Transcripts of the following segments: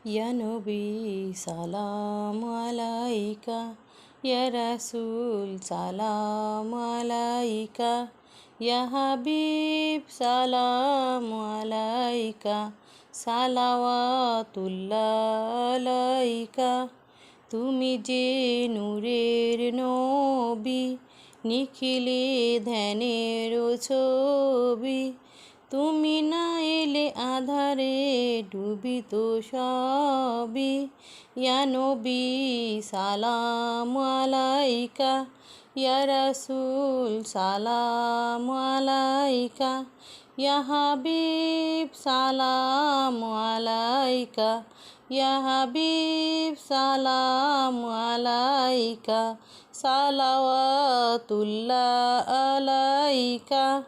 ইয়া নবী সালাম আলাইকা, ইয়া রাসূল সালাম আলাইকা, ইয়া হাবিব সালাম আলাইকা, সালাওয়াতুল্লাহ আলাইকা। তুমি যে নূরের নবী, নিখিলে ধ্যানের ছবি। তুমি না এলে আধারে ডুবিত সবই। ইয়া নবী সালাম আলাইকা, ইয়া রাসূল সালাম আলাইকা, ইয়া হাবিব সালাম আলাইকা, ইয়া হাবিব সালাম আলাইকা, সালাওয়াতুল্লাহ আলাইকা।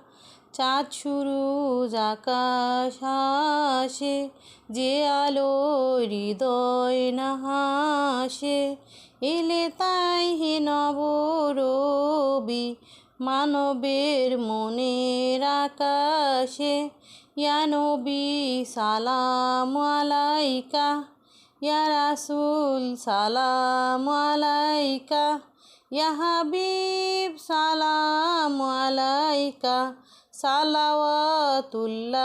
চাঁদ সুরুজ আকাশ হাসে, যে আলো হৃদয় না হাসে। এলে তাই হে নবরবি, মানবের মনের আকাশে। ইয়া নবী সালাম আলাইকা, ইয়া রাসূল সালাম আলাইকা, ইয়া হাবিব সালাম আলাইকা, সালাওয়াতুল্লাহ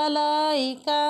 আলাইকা।